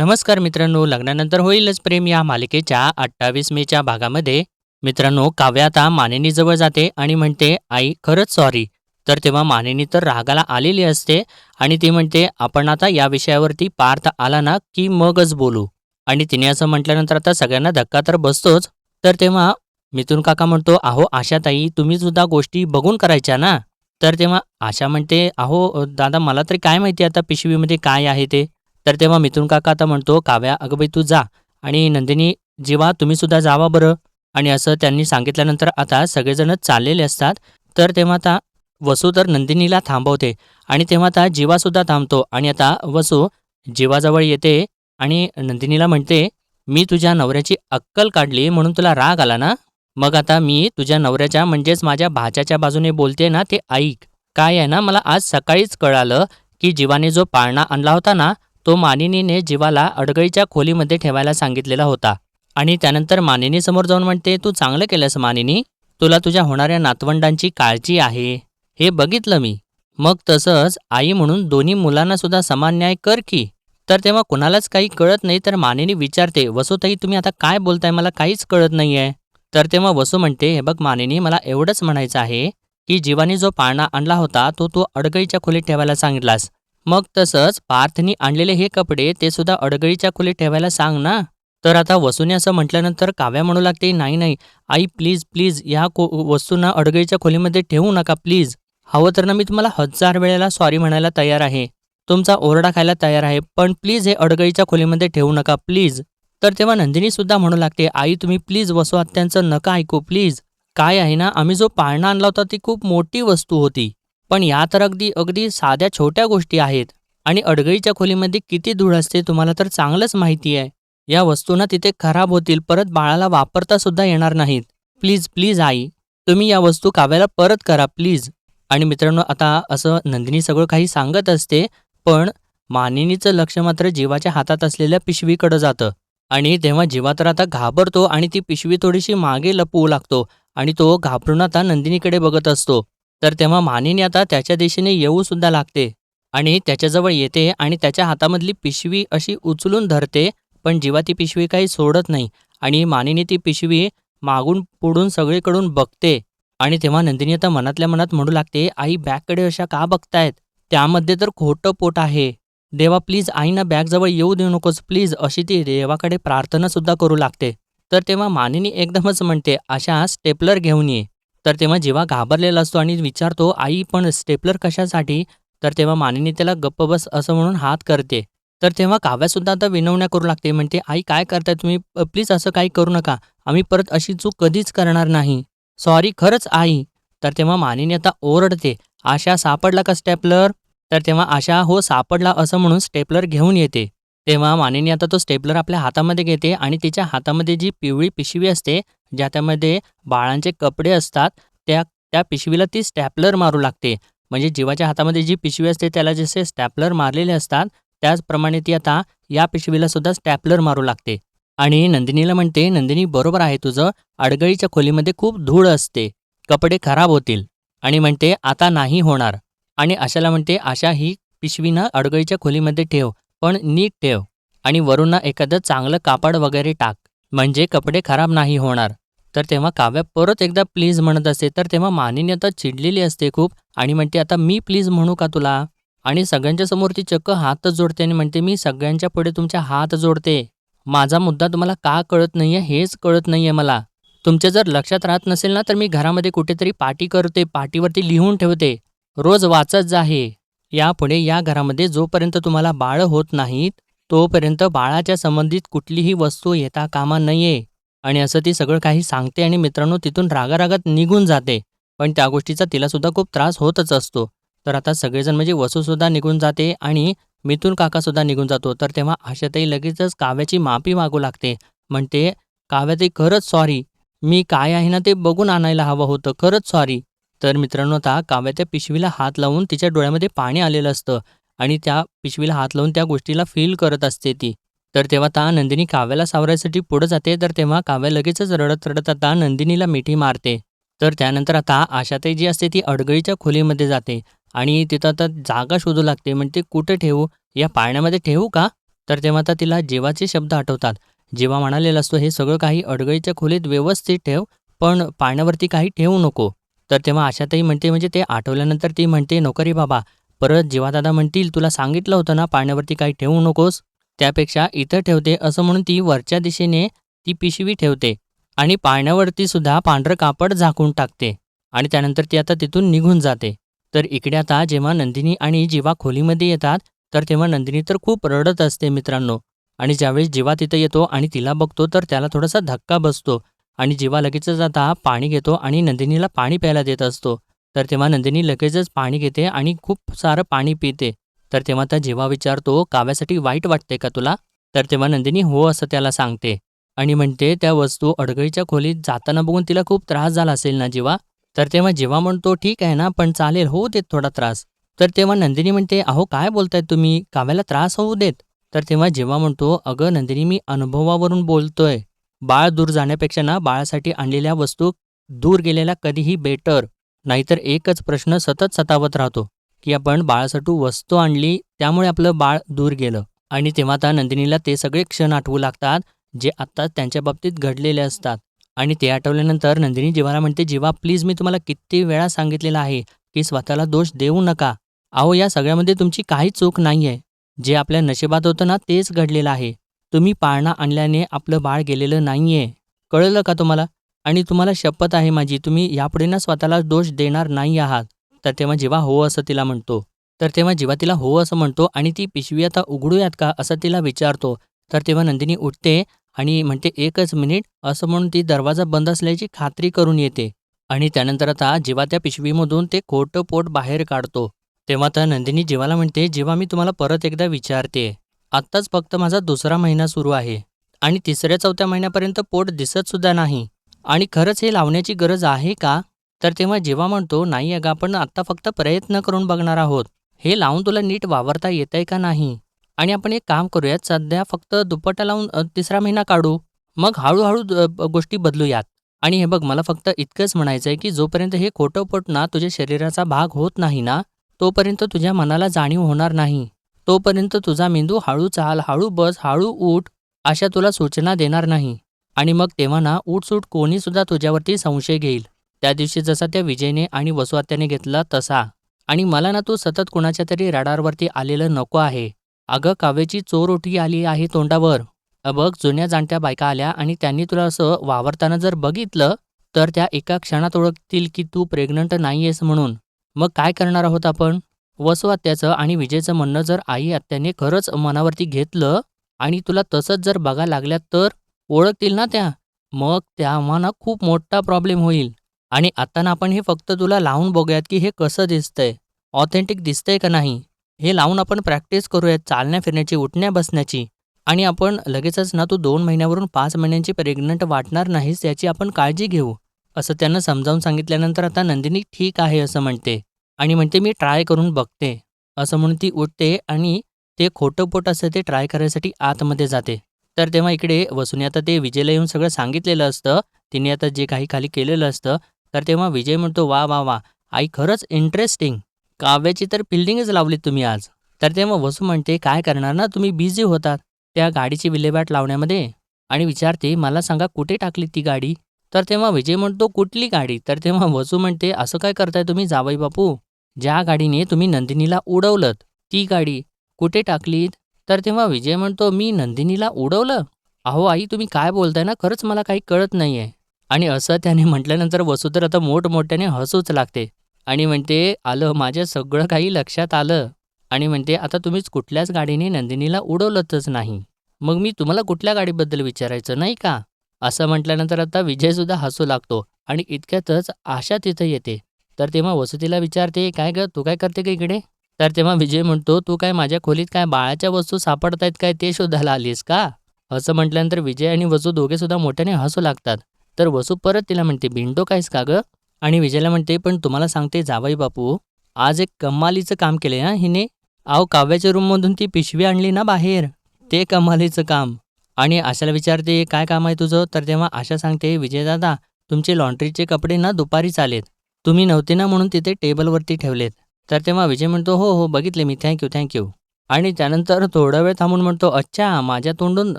नमस्कार मित्रांनो, लग्नानंतर होईलच प्रेम या मालिकेच्या 28 मेच्या भागामध्ये मित्रांनो काव्या आता मानिनीजवळ जाते आणि म्हणते, आई खरंच सॉरी. तर तेव्हा मानिनी तर रागाला आलेली असते आणि ती म्हणते, आपण आता या विषयावरती पार्थ आला ना की मगच बोलू. आणि तिने असं म्हटल्यानंतर आता सगळ्यांना धक्का तर बसतोच. तर तेव्हा मिथुन काका म्हणतो, अहो आशाताई तुम्ही सुद्धा गोष्टी बघून करायच्या ना. तर तेव्हा आशा म्हणते, अहो दादा मला तरी काय माहिती आता पिशवीमध्ये काय आहे ते. तर तेव्हा मिथुन काका आता म्हणतो, काव्या अगं बाई तू जा आणि नंदिनी जीवा तुम्ही सुद्धा जावा बरं. आणि असं त्यांनी सांगितल्यानंतर आता सगळेजण चाललेले असतात. तर तेव्हा आता वसू तर नंदिनीला थांबवते आणि तेव्हा आता जीवासुद्धा थांबतो आणि आता वसू जीवाजवळ येते आणि नंदिनीला म्हणते, मी तुझ्या नवऱ्याची अक्कल काढली म्हणून तुला राग आला ना. मग आता मी तुझ्या नवऱ्याच्या म्हणजेच माझ्या भाच्याच्या बाजूने बोलते ना ते ऐक. काय आहे ना, मला आज सकाळीच कळालं की जीवाने जो पाळणा आणला होता ना, तो मानिनीने जीवाला अडगळीच्या खोलीमध्ये ठेवायला सांगितलेला होता. आणि त्यानंतर मानिनी समोर जाऊन म्हणते, तू चांगलं केलंस मानिनी, तुला तुझ्या होणाऱ्या नातवंडांची काळजी आहे, हे बघितलं मी. मग तसंच आई म्हणून दोन्ही मुलांना सुद्धा समान न्याय कर की. तर तेव्हा कुणालाच काही कळत नाही तर मानिनी विचारते, वसुताई तुम्ही आता काय बोलताय, मला काहीच कळत नाहीये. तर तेव्हा वसू म्हणते, हे बघ मानिनी, मला एवढंच म्हणायचं आहे की जीवाने जो पाळणा आणला होता तो तू अडगळीच्या खोलीत ठेवायला सांगितलास. मग तसंच पार्थनी आणलेले हे कपडे ते सुद्धा अडगळीच्या खोलीत ठेवायला सांग ना. तर आता वसूने असं म्हटल्यानंतर काव्या म्हणू लागते, नाही नाही आई प्लीज प्लीज ह्या वस्तूंना अडगळीच्या खोलीमध्ये ठेवू नका प्लीज. हवं तर ना मी तुम्हाला 1000 वेळेला सॉरी म्हणायला तयार आहे, तुमचा ओरडा खायला तयार आहे, पण प्लीज हे अडगळीच्या खोलीमध्ये ठेवू नका प्लीज. तर तेव्हा नंदिनी सुद्धा म्हणू लागते, आई तुम्ही प्लीज वसू आत्यांचं नका ऐकू प्लीज. काय आहे ना, आम्ही जो पाळणा आणला होता ती खूप मोठी वस्तू होती, पण या तर अगदी अगदी साध्या छोट्या गोष्टी आहेत. आणि अडगळीच्या खोलीमध्ये किती धूळ असते तुम्हाला तर चांगलंच माहिती आहे. या वस्तूंना तिथे खराब होतील, परत बाळाला वापरता सुद्धा येणार नाहीत. प्लीज प्लीज आई, तुम्ही या वस्तू काव्याला परत करा प्लीज. आणि मित्रांनो आता असं नंदिनी सगळं काही सांगत असते, पण मानिनीचं लक्ष मात्र जीवाच्या हातात असलेल्या पिशवीकडे जातं. आणि तेव्हा जीवा तर आता घाबरतो आणि ती पिशवी थोडीशी मागे लपवू लागतो आणि तो घाबरून आता नंदिनीकडे बघत असतो. तर तेव्हा मानिनी आता त्याच्या दिशेने येऊ सुद्धा लागते आणि त्याच्याजवळ येते आणि त्याच्या हातामधली पिशवी अशी उचलून धरते, पण जीवा ती पिशवी काही सोडत नाही. आणि मानिनी ती पिशवी मागून पुढून सगळीकडून बघते आणि तेव्हा नंदिनी आता मनातल्या मनात म्हणू लागते, आई बॅगकडे अशा का बघतायत, त्यामध्ये तर खोटं पोट आहे. देवा प्लीज आईना बॅगजवळ येऊ देऊ नकोस प्लीज, अशी ती देवाकडे प्रार्थना सुद्धा करू लागते. तर तेव्हा मानिनी एकदमच म्हणते, अशा स्टेपलर घेऊन ये. तर तेव्हा जीवा घाबरलेला असतो आणि विचारतो, आई पण स्टेपलर कशासाठी. तर तेव्हा मानिनी त्याला गप्प बस असं म्हणून हात करते. तर तेव्हा काव्यासुद्धा आता विनवण्या करू लागते, म्हणते, आई काय करताय तुम्ही, प्लीज असं काही करू नका, आम्ही परत अशी चूक कधीच करणार नाही, सॉरी खरंच आई. तर तेव्हा मानिनी आता ओरडते, आशा सापडला का स्टेपलर. तर तेव्हा आशा हो सापडला असं म्हणून स्टेपलर घेऊन येते. तेव्हा मानिनी आता तो स्टेपलर आपल्या हातामध्ये घेते आणि तिच्या हातामध्ये जी पिवळी पिशवी असते, ज्या त्यामध्ये बाळांचे कपडे असतात, त्या त्या पिशवीला ती स्टॅपलर मारू लागते. म्हणजे जीवाच्या हातामध्ये जी पिशवी असते त्याला जसे स्टॅपलर मारलेले असतात, त्याचप्रमाणे ती आता या पिशवीला सुद्धा स्टॅपलर मारू लागते. आणि नंदिनीला म्हणते, नंदिनी बरोबर आहे तुझं, अडगळीच्या खोलीमध्ये खूप धूळ असते, कपडे खराब होतील. आणि म्हणते आता नाही होणार. आणि आशाला म्हणते, आशा ही पिशवी ना अडगळीच्या खोलीमध्ये ठेव, पण नीट ठेव आणि वरून ना एखादं चांगलं कापड वगैरे टाक, म्हणजे कपडे खराब नाही होणार. तर तेव्हा काव्या परत एकदा प्लीज म्हणत असते. तर तेव्हा मानिनी आता चिडलेली असते खूप आणि म्हणते, आता मी प्लीज म्हणू का तुला. आणि सगळ्यांच्या समोर ती चक्क हातच जोडते आणि म्हणते, मी सगळ्यांच्या पुढे तुमच्या हात जोडते, माझा मुद्दा तुम्हाला का कळत नाहीये हेच कळत नाहीये मला. तुमच्या जर लक्षात राहत नसेल ना, तर मी घरामध्ये कुठेतरी पाटी करते, पाटीवरती लिहून ठेवते, रोज वाचत जा हे. यापुढे या घरामध्ये जोपर्यंत तुम्हाला बाळ होत नाहीत, तोपर्यंत बाळाच्या संबंधित कुठलीही वस्तू येता कामा नये. आणि असं ती सगळं काही सांगते आणि मित्रांनो तिथून रागारागात निघून जाते. पण त्या गोष्टीचा तिलासुद्धा खूप त्रास होतच असतो. तर आता सगळेजण म्हणजे वसूसुद्धा निघून जाते आणि मिथून काकासुद्धा निघून जातो. तर तेव्हा आशाताई लगेचच काव्याची माफी मागू लागते. म्हणते, काव्याताई खरंच सॉरी, मी काय आहे ना ते बघून आणायला हवं होतं, खरंच सॉरी. तर मित्रांनो आता काव्या त्या पिशवीला हात लावून तिच्या डोळ्यामध्ये पाणी आलेलं असतं आणि त्या पिशवीला हात लावून त्या गोष्टीला फील करत असते ती. तर तेव्हा आता नंदिनी काव्याला सावरायसाठी पुढे जाते. तर तेव्हा काव्या लगेचच रडत रडत आता नंदिनीला मिठी मारते. तर त्यानंतर आता आशाताई जी असते ती अडगळीच्या खोलीमध्ये जाते आणि तिथं आता जागा शोधू लागते. म्हणते, कुठे ठेवू, या पाळण्यामध्ये ठेवू का. तर तेव्हा आता तिला जीवाचे शब्द आठवतात. जीवा म्हणालेला असतो, "हे सगळं काही अडगळीच्या खोलीत व्यवस्थित ठेव, पण पाण्यावरती काही ठेवू नको." तर तेव्हा आशाताई म्हणते, म्हणजे ते आठवल्यानंतर ती म्हणते, "नको रे बाबा." परत जीवादादा म्हणतील, "तुला सांगितलं होतं ना पाण्यावरती काही ठेवू नकोस, त्यापेक्षा इथं ठेवते." असं म्हणून ती वरच्या दिशेने ती पिशवी ठेवते आणि पाण्यावरती सुद्धा पांढरं कापड झाकून टाकते आणि त्यानंतर ती आता तिथून निघून जाते. तर इकडे आता जेव्हा नंदिनी आणि जीवा खोलीमध्ये येतात, तर तेव्हा नंदिनी तर खूप रडत असते मित्रांनो. आणि ज्यावेळेस जीवा तिथं येतो आणि तिला बघतो, तर त्याला थोडासा धक्का बसतो आणि जीवा लगेचच आता पाणी घेतो आणि नंदिनीला पाणी प्यायला देत असतो. तर तेव्हा नंदिनी लगेचच पाणी घेते आणि खूप सारं पाणी पिते. तर तेव्हा त्या जीवा विचारतो, "काव्यासाठी वाईट वाटते का तुला?" तर तेव्हा नंदिनी हो असं त्याला सांगते आणि म्हणते, "त्या वस्तू अडगळीच्या खोलीत जाताना बघून तिला खूप त्रास झाला असेल ना जीवा?" तर तेव्हा जीवा म्हणतो, "ठीक आहे ना, पण चालेल, होऊ देत थोडा त्रास." तर तेव्हा नंदिनी म्हणते, "अहो काय बोलताय तुम्ही? काव्याला त्रास होऊ देत." तर तेव्हा जेव्हा म्हणतो, "अगं नंदिनी, मी अनुभवावरून बोलतोय. बाळ दूर जाण्यापेक्षा ना बाळासाठी आणलेल्या वस्तू दूर गेलेल्या कधीही बेटर. नाहीतर एकच प्रश्न सतत सतावत राहतो, की आपण बाळासाठी वस्तू आणली त्यामुळे आपलं बाळ दूर गेलं." आणि तेव्हा आता नंदिनीला ते सगळे क्षण आठवू लागतात, जे आत्ता त्यांच्या बाबतीत घडलेले असतात. आणि ते आठवल्यानंतर नंदिनी जीवाला म्हणते, "जीवा प्लीज, मी तुम्हाला किती वेळा सांगितलेलं आहे, की स्वतःला दोष देऊ नका. अहो या सगळ्यामध्ये तुमची काही चूक नाहीये. जे आपल्या नशिबात होतं ना तेच घडलेलं आहे. तुम्ही पाळणा आणल्याने आपलं बाळ गेलेलं नाहीये. कळलं का तुम्हाला? आणि तुम्हाला शपथ आहे माझी, तुम्ही यापुढे ना स्वतःला दोष देणार नाही आहात." तर तेव्हा जीवा हो असं तिला म्हणतो. तर तेव्हा जीवा तिला हो असं म्हणतो आणि ती पिशवी आता उघडूयात का असं तिला विचारतो. तर तेव्हा नंदिनी उठते आणि म्हणते, "एकच मिनिट." असं म्हणून ती दरवाजा बंद असल्याची खात्री करून येते आणि त्यानंतर आता जीवा त्या पिशवीमधून ते खोटं पोट बाहेर काढतो. तेव्हा तर नंदिनी जीवाला म्हणते, "जीवा मी तुम्हाला परत एकदा विचारते. आत्ताच फक्त माझा दुसरा महिना सुरू आहे आणि तिसऱ्या-चौथ्या महिन्यापर्यंत पोट दिसतसुद्धा नाही आणि खरंच हे लावण्याची गरज आहे का?" तर तेव्हा जीवा म्हणतो, "नाही अगं, आपण आत्ता फक्त प्रयत्न करून बघणार आहोत. हे लावून तुला नीट वावरता येतंय का नाही? आणि आपण एक काम करूयात, सध्या फक्त दुपट्टा लावून तिसरा महिना काढू. मग हळू-हळू गोष्टी बदलूयात." आणि हे बघ, मला फक्त इतकंच म्हणायचं आहे, की जोपर्यंत हे खोटं पोट ना तुझ्या शरीराचा भाग होत नाही ना, तोपर्यंत तुझ्या मनाला जाणीव होणार नाही. तोपर्यंत तुझा मेंदू हळू चाल, हळू बस, हळू उठ अशा तुला सूचना देणार नाही. आणि मग तेव्हा ना उठसूट कोणीसुद्धा तुझ्यावरती संशय घेईल. त्या दिवशी जसा त्या विजयने आणि वसु आत्याने घेतला तसा. आणि मला ना तू सतत कुणाच्या तरी रडारवरती आलेलं नको आहे. अगं काव्याची चोरोटी आली आहे तोंडावर. बघ, जुन्या जाणत्या बायका आल्या आणि त्यांनी तुला असं वावरताना जर बघितलं, तर त्या एका क्षणात ओळखतील की तू प्रेग्नंट नाहीयेस म्हणून. मग काय करणार आहोत आपण? वसु आत्याचं आणि विजयचं म्हणणं जर आई आत्याने खरंच मनावरती घेतलं आणि तुला तसंच जर बघायला लागल्या तर ओळखतील ना त्या. मग तेव्हा ना खूप मोठा प्रॉब्लेम होईल. आणि आता ना आपण हे फक्त तुला लावून बघूयात की हे कसं दिसतंय, ऑथेंटिक दिसतंय का नाही. हे लावून आपण प्रॅक्टिस करूयात चालण्या-फिरण्याची, उठण्या-बसण्याची. आणि आपण लगेचच ना तू 2 महिन्यावरून 5 महिन्यांची प्रेग्नंट वाटणार नाहीस याची आपण काळजी घेऊ. असं त्यांना समजावून सांगितल्यानंतर आता नंदिनी ठीक आहे असं म्हणते आणि म्हणते, "मी ट्राय करून बघते." असं म्हणून ती उठते आणि ते खोटं पोट असतं ते ट्राय करायसाठी आतमध्ये जाते. तर तेव्हा इकडे वसूने आता ते विजयला येऊन सगळं सांगितलेलं असतं. तिने आता जे काही खाली केलेलं असतं. तर तेव्हा विजय म्हणतो, "वाह, वाह, वाह! आई खरंच इंटरेस्टिंग. काव्याची तर फिल्डिंगच लावलीत तुम्ही आज." तर तेव्हा वसू म्हणते, "काय करणार ना, तुम्ही बिझी होतात त्या गाडीची विल्हेवाट लावण्यामध्ये." आणि विचारते, "मला सांगा कुठे टाकली ती गाडी?" तर तेव्हा विजय म्हणतो, "कुठली गाडी?" तर तेव्हा वसू म्हणते, "असं काय करताय तुम्ही जावई बापू? ज्या गाडीने तुम्ही नंदिनीला उडवलंत, ती गाडी कुठे टाकलीत?" तर तेव्हा विजय म्हणतो, "मी नंदिनीला उडवलं? अहो आई, तुम्ही काय बोलताय ना, खरंच मला काही कळत नाहीये." आणि असं त्याने म्हटल्यानंतर वसू तर आता मोठमोठ्याने हसूच लागते आणि म्हणते, "आलं, माझ्या सगळं काही लक्षात आलं." आणि म्हणते, "आता तुम्हीच कुठल्याच गाडीने नंदिनीला उडवलंच नाही. मग मी तुम्हाला कुठल्या गाडीबद्दल विचारायचं नाही का?" असं म्हटल्यानंतर आता विजयसुद्धा हसू लागतो आणि इतक्यातच आशा तिथं येते. तर तेव्हा वसू तिला विचारते, "काय गं, तू काय करते का इकडे?" तर तेव्हा विजय म्हणतो, "तू काय माझ्या खोलीत काय बाळाच्या वस्तू सापडतायत काय ते शोधायला आलीस का?" असं म्हटल्यानंतर विजय आणि वसू दोघेसुद्धा मोठ्याने हसू लागतात. तर वसू परत तिला म्हणते, "बिनडोक कायस का गं?" आणि विजयला म्हणते, "पण तुम्हाला सांगते जावई बापू, आज एक कमालीचं काम केले हां हिने. अहो काव्याच्या रूममधून ती पिशवी आणली ना बाहेर, ते कमालीचं काम." आणि आशाला विचारते, "काय काम आहे तुझं?" तर तेव्हा आशा सांगते, "विजयदादा, तुमचे लॉन्ड्रीचे कपडे ना दुपारीच आलेत. तुम्ही नव्हते ना म्हणून तिथे टेबलवरती ठेवलेत." तर तेव्हा विजय म्हणतो, "हो, हो, बघितले मी. Thank you." आणि त्यानंतर थोडा वेळ थांबून म्हणतो, "अच्छा, माझ्या तोंडून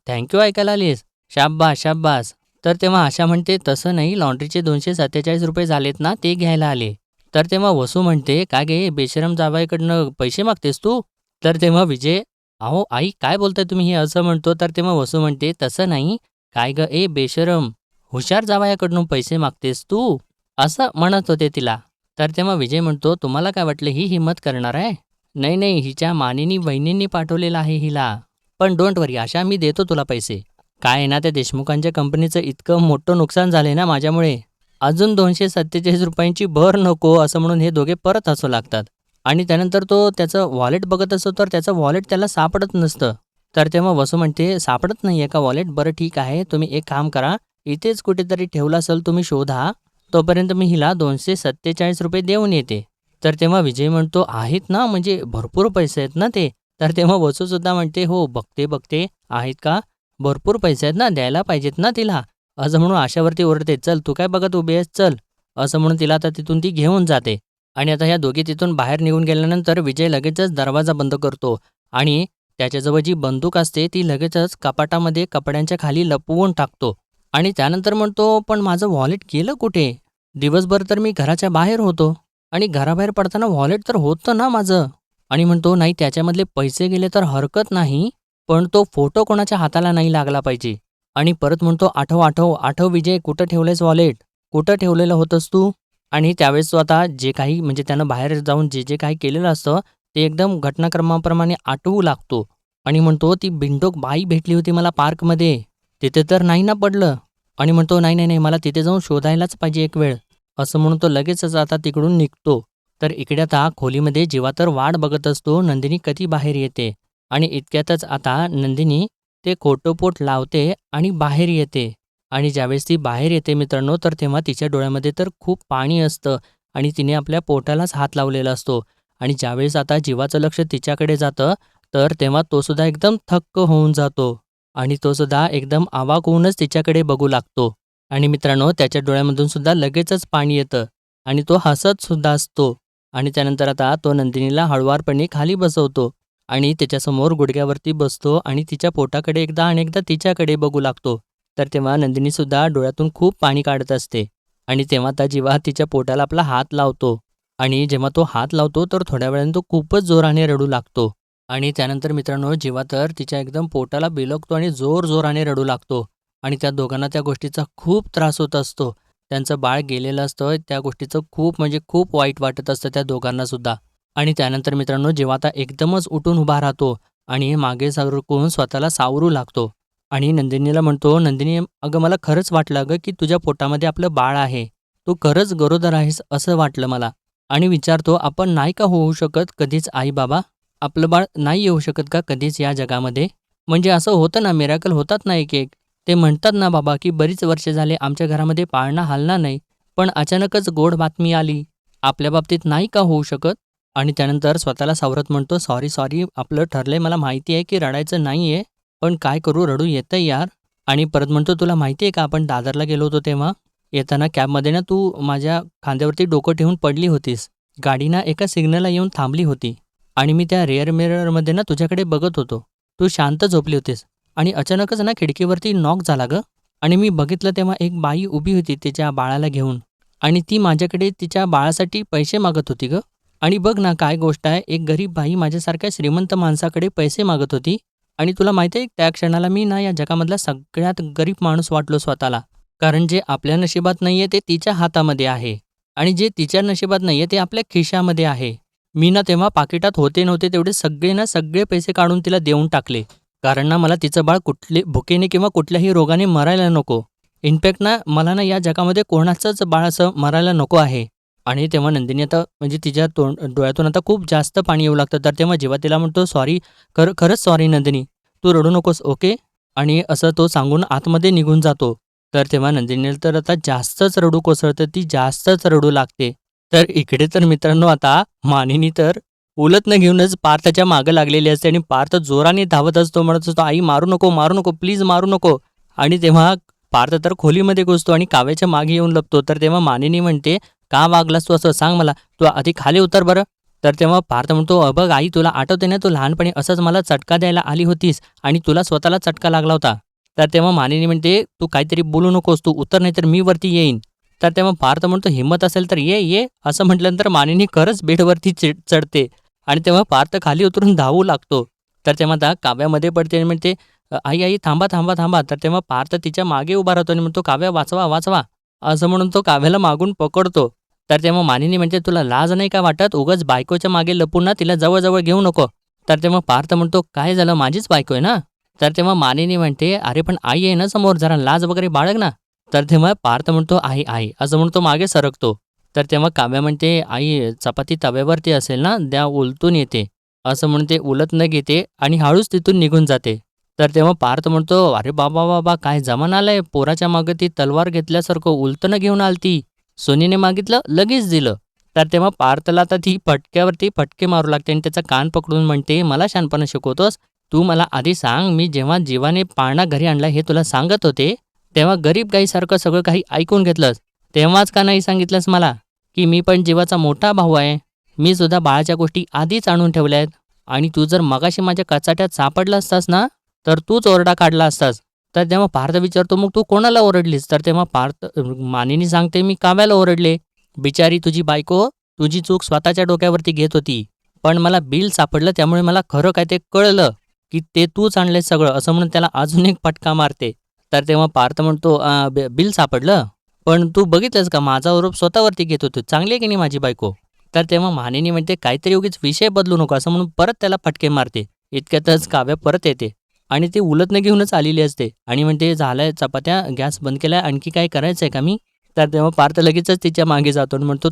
थँक ऐकायला आलीस? शाब्बास, शाब्बास." तर तेव्हा आशा म्हणते, "तसं नाही, लॉन्ड्रीचे ₹247 झालेत ना, ते घ्यायला आले." तर तेव्हा वसू म्हणते, "का गे बेशरम जावयाकडनं पैसे मागतेस तू?" तर तेव्हा विजय, "अहो आई काय बोलताय तुम्ही हे?" असं म्हणतो. तर तेव्हा वसू म्हणते, "तसं नाही, काय गं ए बेशरम, हुशार जावयाकडून पैसे मागतेस तू?" असं म्हणत होते तिला. तर तेव्हा विजय म्हणतो, "तुम्हाला काय वाटलं ही हिम्मत करणार आहे? नाही, नाही, हिच्या मानेनी वहिनींनी पाठवलेलं आहे हिला. पण डोंट वरी आशा, मी देतो तुला पैसे. काय आहे ना, त्या देशमुखांच्या कंपनीचं इतकं मोठं नुकसान झालंय ना माझ्यामुळे. अजून ₹247 भर नको." असं म्हणून हे दोघे परत हसू लागतात. आणि त्यानंतर तो त्याचं वॉलेट बघत असतो, तर त्याचं वॉलेट त्याला सापडत नसतं. तर तेव्हा वसू म्हणते, "सापडत नाहीये का वॉलेट? बरं ठीक आहे, तुम्ही एक काम करा, इथेच कुठेतरी ठेवलं असेल तुम्ही शोधा. तोपर्यंत मी हिला ₹247 देऊन येते." तर तेव्हा विजय म्हणतो, "आहेत ना, म्हणजे भरपूर पैसे आहेत ना ते." तर तेव्हा वसूसुद्धा म्हणते, "हो, बघते, बघते. आहेत का? भरपूर पैसे आहेत ना, द्यायला पाहिजेत ना तिला." असं म्हणून आशावरती ओरडते, "चल, तू काय बघत उभी आहेस, चल." असं म्हणून तिला आता तिथून ती घेऊन जाते. आणि आता ह्या दोघी तिथून बाहेर निघून गेल्यानंतर विजय लगेचच दरवाजा बंद करतो आणि त्याच्याजवळ जी बंदूक असते ती लगेचच कपाटामध्ये कपड्यांच्या खाली लपवून टाकतो. आणि त्यानंतर म्हणतो, "पण माझं वॉलेट गेलं कुठे? दिवसभर तर मी घराच्या बाहेर होतो आणि घराबाहेर पडताना वॉलेट तर होतं ना माझं." आणि म्हणतो, "नाही, त्याच्यामधले पैसे गेले तर हरकत नाही, पण तो फोटो कोणाच्या हाताला नाही लागला पाहिजे." आणि परत म्हणतो, "आठव, आठव, आठव विजय, कुठं ठेवलंयस वॉलेट? कुठं ठेवलेलं होतंस तू?" आणि त्यावेळेस तो आता जे काही म्हणजे त्यानं बाहेर जाऊन जे काही केलेलं असतं, ते एकदम घटनाक्रमाप्रमाणे आठवू लागतो आणि म्हणतो, "ती बिनडोक बाई भेटली होती मला पार्कमध्ये. तिथे तर नाही ना पडलं?" आणि म्हणतो, "नाही, नाही, नाही, मला तिथे जाऊन शोधायलाच पाहिजे एक वेळ." असं म्हणून तो लगेचच आता तिकडून निघतो. तर इकडे आता खोलीमध्ये जेव्हा तर वाट बघत असतो, नंदिनी कधी बाहेर येते. आणि इतक्यातच आता नंदिनी ते खोटोपोट लावते आणि बाहेर येते. आणि ज्यावेळेस ती बाहेर येते मित्रांनो, तर तेव्हा तिच्या डोळ्यामध्ये तर खूप पाणी असतं आणि तिने आपल्या पोटालाच हात लावलेला असतो. आणि ज्यावेळेस आता जीवाचं लक्ष तिच्याकडे जातं, तर तेव्हा तो सुद्धा एकदम थक्क होऊन जातो आणि तो सुद्धा एकदम अवाक होऊनच तिच्याकडे बघू लागतो. आणि मित्रांनो, त्याच्या डोळ्यामधून सुद्धा लगेचच पाणी येतं आणि तो हसत सुद्धा असतो. आणि त्यानंतर आता तो नंदिनीला हळुवारपणे खाली बसवतो आणि त्याच्यासमोर गुडघ्यावरती बसतो आणि तिच्या पोटाकडे एकदा आणि एकदा तिच्याकडे बघू लागतो. तर तेव्हा नंदिनीसुद्धा डोळ्यातून खूप पाणी काढत असते. आणि तेव्हा आता जेव्हा तिच्या पोटाला आपला हात लावतो आणि जेव्हा तो हात लावतो, तर थोड्या वेळाने तो खूपच जोराने रडू लागतो. आणि त्यानंतर मित्रांनो, जेव्हा तर तिच्या एकदम पोटाला बिलगतो आणि जोरजोराने रडू लागतो आणि त्या दोघांना त्या गोष्टीचा खूप त्रास होत असतो. त्यांचं बाळ गेलेलं असतं, त्या गोष्टीचं खूप म्हणजे खूप वाईट वाटत असतं त्या दोघांनासुद्धा. आणि त्यानंतर मित्रांनो, जेव्हा आता एकदमच उठून उभा राहतो आणि मागे सरकून स्वतःला सावरू लागतो आणि नंदिनीला म्हणतो, "नंदिनी, अगं मला खरंच वाटलं अगं, की तुझ्या पोटामध्ये आपलं बाळ आहे. तू खरंच गरोदर आहेस असं वाटलं मला." आणि विचारतो, "आपण नाही का होऊ शकत कधीच आई-बाबा? आपलं बाळ नाही येऊ शकत का कधीच या जगामध्ये? म्हणजे असं होतं ना, मिराकल होतात ना एक-एक. ते म्हणतात ना बाबा, की बरीच वर्षे झाले आमच्या घरामध्ये पाळणा हलला नाही, पण अचानकच गोड बातमी आली. आपल्या बाबतीत नाही का होऊ शकत?" आणि त्यानंतर स्वतःला सावरत म्हणतो, "सॉरी, सॉरी, आपलं ठरलंय, मला माहिती आहे की रडायचं नाहीये, पण काय करू, रडू येतंय यार." आणि परत म्हणतो, "तुला माहिती आहे का आपण दादरला गेलो होतो तेव्हा? येताना कॅबमध्ये ना तू माझ्या खांद्यावरती डोकं ठेवून पडली होतीस. गाडी ना एका सिग्नलला येऊन थांबली होती आणि मी त्या रिअर मिररमध्ये ना तुझ्याकडे बघत होतो. तू शांत झोपली होतीस आणि अचानकच ना खिडकीवरती नॉक झाला गं आणि मी बघितलं तेव्हा एक बाई उभी होती तिच्या बाळाला घेऊन आणि ती माझ्याकडे तिच्या बाळासाठी पैसे मागत होती गं. आणि बघ ना काय गोष्ट आहे, एक गरीब बाई माझ्यासारख्या श्रीमंत माणसाकडे पैसे मागत होती आणि तुला माहिती आहे त्या क्षणाला मी ना या जगामधला सगळ्यात गरीब माणूस वाटलो स्वतःला. कारण जे आपल्या नशिबात नाहीये ते तिच्या हातामध्ये आहे आणि जे तिच्या नशिबात नाहीये ते आपल्या खिशामध्ये आहे. मी ना तेव्हा पाकिटात होते नव्हते तेवढे सगळे ना सगळे पैसे काढून तिला देऊन टाकले. कारण ना मला तिचं बाळ कुठले भुकेने किंवा कुठल्याही रोगाने मरायला नको. इनफॅक्ट ना मला ना या जगामध्ये कोणाचंच बाळ असं मरायला नको आहे. आणि तेव्हा नंदिनी आता म्हणजे तिच्या डोळ्यातून आता खूप जास्त पाणी येऊ लागतं. तर तेव्हा जेव्हा तिला म्हणतो, "सॉरी, खरंच सॉरी नंदिनी, तू रडू नकोस, ओके?" आणि असं तो सांगून आतमध्ये निघून जातो. तर तेव्हा नंदिनीला तर आता जास्तच रडू कोसळतं, ती जास्तच रडू लागते. तर इकडे तर मित्रांनो आता मानिनी तर उलथनं घेऊनच पार्थच्या मागं लागलेली असते आणि पार्थ जोराने धावत असतो, म्हणत असतो, "आई मारू नको, मारू नको, प्लीज मारू नको." आणि तेव्हा पार्थ तर खोलीमध्ये घुसतो आणि काव्याच्या मागे येऊन लपतो. तर तेव्हा मानिनी म्हणते, "का वागलास तू असं? सांग मला. तू आधी खाली उतर बरं." तर तेव्हा पार्थ म्हणतो, बघ आई तुला आठवते ना, तू लहानपणी असंच मला चटका द्यायला आली होतीस आणि तुला स्वतःला चटका लागला होता. तर तेव्हा मानिनी म्हणते, "तू काहीतरी बोलू नकोस, तू उतर नाहीतर मी वरती येईन." तर तेव्हा पार्थ म्हणतो, "हिंमत असेल तर ये, ये." असं म्हटल्यानंतर मानिनी खरंच बेडवरती चढते आणि तेव्हा पार्थ खाली उतरून धावू लागतो. तर तेव्हा त्या काव्यामध्ये पडते आणि म्हणते, "आई, आई थांबा, थांबा, थांबा." तर तेव्हा पार्थ तिच्या मागे उभा राहतो आणि म्हणतो, "काव्या वाचवा, वाचवा." असं म्हणून तो काव्याला मागून पकडतो. तर तेव्हा मानिनी म्हणते, "तुला लाज नाही का वाटत? उगाच बायकोच्या मागे लपून ना तिला जवळ-जवळ घेऊ नको." तर तेव्हा पार्थ म्हणतो, "काय झालं? माझीच बायको आहे ना." तर तेव्हा मानिनी म्हणते, "अरे पण आई आहे ना समोर, जरा लाज वगैरे बाळग ना." तर तेव्हा पार्थ म्हणतो, "आहे, आहे." असं म्हणून तो मागे सरकतो. तर तेव्हा काव्या म्हणते, "आई चपाती तव्यावरती असेल ना, द्या उलटून येते." असं म्हणून ते उलट न घेते आणि हळूच तिथून निघून जाते. तर तेव्हा पार्थ म्हणतो, "अरे बाबा, बाबा काय जमाना आलाय, पोराच्या मागे ती तलवार घेतल्यासारखं उलटणं घेऊन आलती. सोनीने मागितलं, लगेच दिलं." तर तेव्हा पार्थला आता ती फटक्यावरती फटके मारू लागते आणि त्याचा कान पकडून म्हणते, "मला शहाणपणा शिकवतोस? तू मला आधी सांग, मी जेव्हा जीवाने पाळणा घरी आणला हे तुला सांगत होते, तेव्हा गरीब गाईसारखं सगळं काही ऐकून घेतलंस. तेव्हाच का नाही सांगितलंस मला, की मी पण जीवाचा मोठा भाऊ आहे. मी सुद्धा बाळाच्या गोष्टी आधीच आणून ठेवल्या आहेत आणि तू जर मगाशी माझ्या कचाट्यात सापडला असतास ना, तर तूच ओरडा काढला असतास." तर तेव्हा पार्थ विचारतो, "मग तू कोणाला ओरडलीस?" तर तेव्हा मानिनी सांगते, "मी काव्याला ओरडले. बिचारी तुझी बायको तुझी चूक स्वतःच्या डोक्यावरती घेत होती. पण मला बिल सापडलं त्यामुळे मला खरं काय ते कळलं, की ते तूच आणलंय सगळं." असं म्हणून त्याला अजून एक फटका मारते. तर तेव्हा पार्थ म्हणतो, बिल सापडलं? पण तू बघितलंस का माझा आरोप स्वतःवरती घेत होतो. चांगली आहे की नाही माझी बायको?" तर तेव्हा मानिनी म्हणते, "काहीतरी उगीच विषय बदलू नको." असं म्हणून परत त्याला फटके मारते. इतक्यातच काव्या परत येते आणि ती उलथनं घेऊनच आलेली असते आणि म्हणते, "झालंय चपात्या, गॅस बंद केलाय, आणखी काय करायचंय का मी?" तर तेव्हा पार्थ लगेचच तिच्या मागे जातो आणि म्हणतो,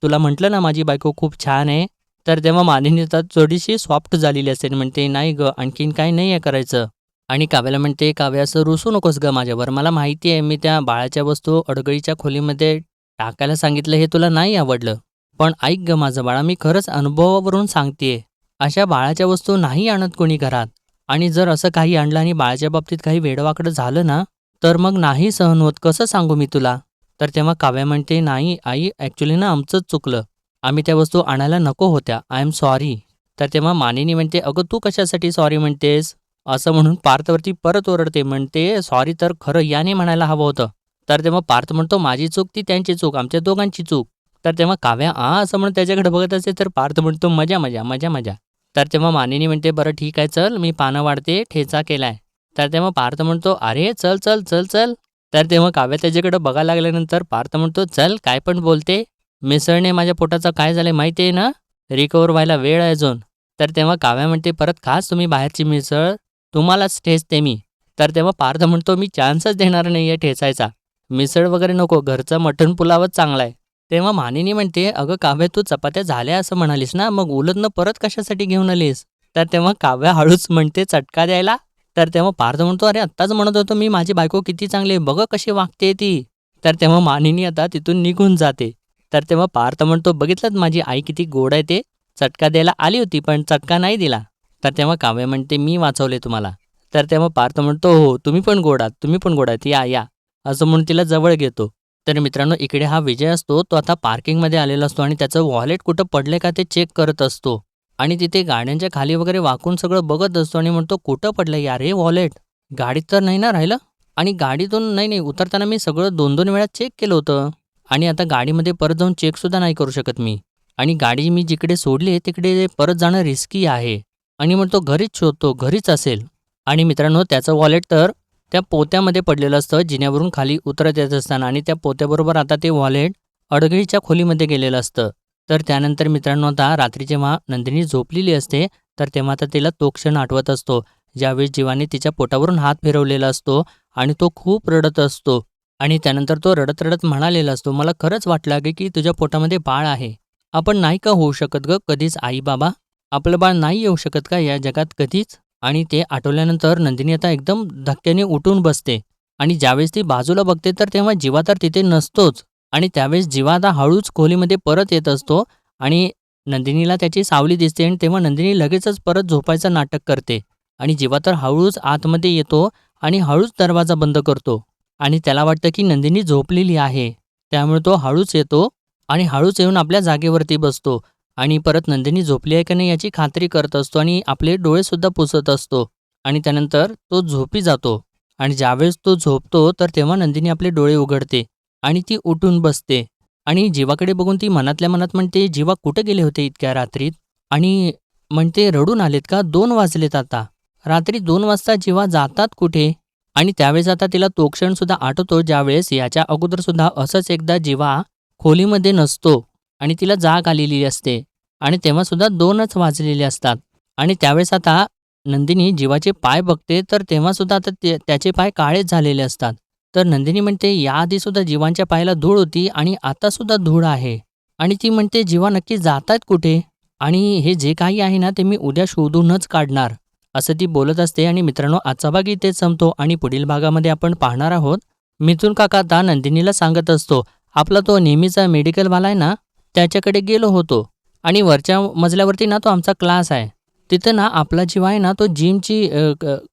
तुला म्हटलं ना माझी बायको खूप छान आहे." तर तेव्हा मानिनी तर थोडीशी सॉफ्ट झालेली असते आणि म्हणते, "नाही गं, आणखीन काही नाही आहे करायचं." आणि काव्याला म्हणते, "काव्या असं रुसू नकोस गं माझ्यावर. मला माहिती आहे मी त्या बाळाच्या वस्तू अडगळीच्या खोलीमध्ये टाकायला सांगितलं हे तुला नाही आवडलं. पण ऐक गं माझं बाळा, मी खरंच अनुभवावरून सांगतेय. अशा बाळाच्या वस्तू नाही आणत कोणी घरात आणि जर असं काही आणलं आणि बाळाच्या बाबतीत काही वेडवाकडं झालं ना, तर मग नाही सहन होत. कसं सांगू मी तुला?" तर तेव्हा काव्या म्हणते, "नाही आई, ॲक्चुअली ना आमचंच चुकलं. आम्ही त्या वस्तू आणायला नको होत्या. I am sorry." तर तेव्हा मानिनी म्हणते, "अगं तू कशासाठी सॉरी म्हणतेस?" असं म्हणून पार्थवरती परत ओरडते. म्हणते, "सॉरी तर खरं याने म्हणायला हवं होतं." तर तेव्हा पार्थ म्हणतो, "माझी चूक ती त्यांची चूक, आमच्या दोघांची चूक." तर तेव्हा काव्या असं म्हणून त्याच्याकडे बघत असते तर पार्थ म्हणतो, "मजा, मजा, मजा, मजा." तर तेव्हा मानिनी म्हणते, "बरं ठीक आहे चल, मी पानं वाढते, ठेचा केलाय." तर तेव्हा पार्थ म्हणतो, "अरे चल, चल, चल, चल." तर तेव्हा काव्या त्याच्याकडे बघायला लागल्यानंतर पार्थ म्हणतो, "चल काय पण बोलते? मिसळने माझ्या पोटाचं काय झालंय माहिती आहे ना? रिकव्हर व्हायला वेळ आहे अजून." तर तेव्हा काव्या म्हणते, "परत खास तुम्ही बाहेरची मिसळ, तुम्हालाच ठेचते मी." तर तेव्हा पार्थ म्हणतो, "मी चान्सच देणार नाहीये ठेचायचा. मिसळ वगैरे नको, घरचा मटण पुलावच चांगला आहे." तेव्हा मानिनी म्हणते, "अगं काव्य तू चपात्या झाल्या असं म्हणालीस ना, मग उलटनं परत कशासाठी घेऊन आलीस?" तर तेव्हा काव्या हळूच म्हणते, "चटका द्यायला?" तर तेव्हा पार्थ म्हणतो, "अरे आत्ताच म्हणत होतो मी माझी बायको किती चांगली आहे, बघ कशी वागते ती." तर तेव्हा मानिनी आता तिथून निघून जाते. तर तेव्हा पार्थ म्हणतो, "बघितलंत माझी आई किती गोड आहे ते? चटका द्यायला आली होती पण चटका नाही दिला." तर तेव्हा काव्य म्हणते, "मी वाचवले तुम्हाला." तर तेव्हा पार्थ म्हणतो, "हो, तुम्ही पण गोड आहात, तुम्ही पण गोड आहात, या, या." असं म्हणून तिला जवळ घेतो. तर मित्रांनो इकडे हा विजय असतो तो आता पार्किंगमध्ये आलेला असतो आणि त्याचं वॉलेट कुठं पडले का ते चेक करत असतो. आणि तिथे गाड्यांच्या खाली वगैरे वाकून सगळं बघत असतो आणि म्हणतो, "कुठं पडलं यार हे वॉलेट? गाडीत तर नाही ना राहिलं?" आणि गाडीतून नाही, नाही उतरताना मी सगळं 2-2 वेळा चेक केलं होतं. आणि आता गाडीमध्ये परत जाऊन चेकसुद्धा नाही करू शकत मी. आणि गाडी मी जिकडे सोडली आहे तिकडे परत जाणं रिस्की आहे. आणि मग तो घरीच शोधतो, घरीच असेल. आणि मित्रांनो त्याचं वॉलेट तर त्या पोत्यामध्ये पडलेलं असतं जिन्यावरून खाली उतरत येत असताना आणि त्या पोत्याबरोबर आता ते वॉलेट अडगळीच्या खोलीमध्ये गेलेलं असतं. तर त्यानंतर मित्रांनो आता रात्री जेव्हा नंदिनी झोपलेली असते तर तेव्हा आता तिला तो क्षण आठवत असतो. ज्यावेळेस जीवाने तिच्या पोटावरून हात फिरवलेला असतो आणि तो खूप रडत असतो. आणि त्यानंतर तो रडत-रडत म्हणालेला असतो, "मला खरंच वाटलं गे की तुझ्या पोटामध्ये बाळ आहे. आपण नाही का होऊ शकत गं कधीच आई-बाबा? आपलं बाळ नाही येऊ शकत का या जगात कधीच?" आणि ते आठवल्यानंतर नंदिनी आता एकदम धक्क्याने उठून बसते आणि ज्यावेळेस ती बाजूला बघते तर तेव्हा जीवा तर तिथे नसतोच आणि त्यावेळेस जीवा आता हळूच खोलीमध्ये परत येत असतो आणि नंदिनीला त्याची सावली दिसते आणि तेव्हा नंदिनी लगेचच परत झोपायचं नाटक करते आणि जीवा तर हळूच आतमध्ये येतो आणि हळूच दरवाजा बंद करतो आणि त्याला वाटतं की नंदिनी झोपलेली आहे. त्यामुळे तो हळूच येतो आणि हळूच येऊन आपल्या जागेवरती बसतो आणि परत नंदिनी झोपली आहे का नाही याची खात्री करत असतो आणि आपले डोळेसुद्धा पुसत असतो आणि त्यानंतर तो झोपी जातो. आणि ज्यावेळेस तो झोपतो तर तेव्हा नंदिनी आपले डोळे उघडते आणि ती उठून बसते आणि जीवाकडे बघून ती मनातल्या मनात म्हणते, "जीवा कुठे गेले होते इतक्या रात्रीत?" आणि म्हणते, "रडून आलेत का? 2 वाजलेत आता. रात्री 2 वाजता जीवा जातात कुठे?" आणि त्यावेळेस आता तिला तो क्षणसुद्धा आठवतो ज्यावेळेस याच्या अगोदरसुद्धा असंच एकदा जीवा खोलीमध्ये नसतो आणि तिला जाग आलेली असते आणि तेव्हासुद्धा 2च वाजलेले असतात आणि त्यावेळेस आता नंदिनी जीवाचे पाय बघते तर तेव्हासुद्धा आता त्याचे पाय काळेच झालेले असतात. तर नंदिनी म्हणते, "याआधीसुद्धा जीवांच्या पायाला धूळ होती आणि आतासुद्धा धूळ आहे." आणि ती म्हणते, "जीवा नक्की जातायत कुठे? आणि हे जे काही आहे ना ते मी उद्या शोधूनच काढणार." असं ती बोलत असते आणि मित्रांनो आजचा भाग इथेच संपतो आणि पुढील भागामध्ये आपण पाहणार आहोत मिथुन काका आता नंदिनीला सांगत असतो, "आपला तो नेहमीचा मेडिकलवाला आहे ना, त्याच्याकडे गेलो होतो आणि वरच्या मजल्यावरती ना तो आमचा क्लास आहे. तिथं ना आपला जीवा आहे ना तो जिमची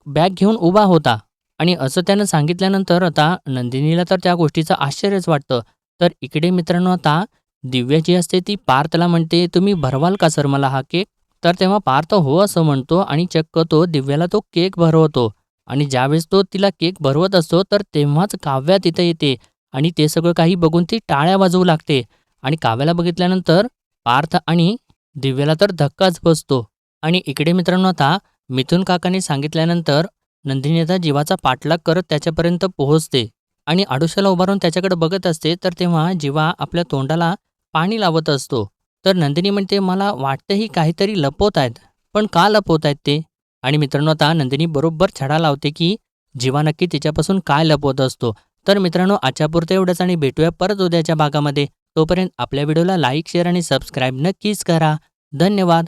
बॅग घेऊन उभा होता." आणि असं त्यानं सांगितल्यानंतर आता नंदिनीला तर त्या गोष्टीचं आश्चर्यच वाटतं. तर इकडे मित्रांनो आता दिव्या जी असते ती पार्थला म्हणते, "तुम्ही भरवाल का सर मला हा केक?" तर तेव्हा पार्थ हो असं म्हणतो आणि चक्क तो दिव्याला तो केक भरवतो. आणि ज्यावेळेस तो तिला केक भरवत असतो तर तेव्हाच काव्या तिथं येते आणि ते सगळं काही बघून ती टाळ्या वाजवू लागते. आणि काव्याला बघितल्यानंतर पार्थ आणि दिव्याला तर धक्काच बसतो. आणि इकडे मित्रांनो आता मिथुन काकाने सांगितल्यानंतर नंदिनी आता जीवाचा पाठलाग करत त्याच्यापर्यंत पोहोचते आणि आडोशाला उभारून त्याच्याकडे बघत असते तर तेव्हा जीवा आपल्या तोंडाला पाणी लावत असतो. तर नंदिनी म्हणते, "मला वाटतं ही काहीतरी लपवत आहेत, पण का लपवत आहेत ते?" आणि मित्रांनो आता नंदिनी बरोबर छडा लावते की जीवा नक्की तिच्यापासून काय लपवत असतो. तर मित्रांनो आजच्या पुरतं एवढंच आणि भेटूया परत उद्याच्या भागामध्ये. तोपर्यंत आपल्या व्हिडिओला लाईक, शेअर आणि सबस्क्राईब नक्कीच करा. धन्यवाद.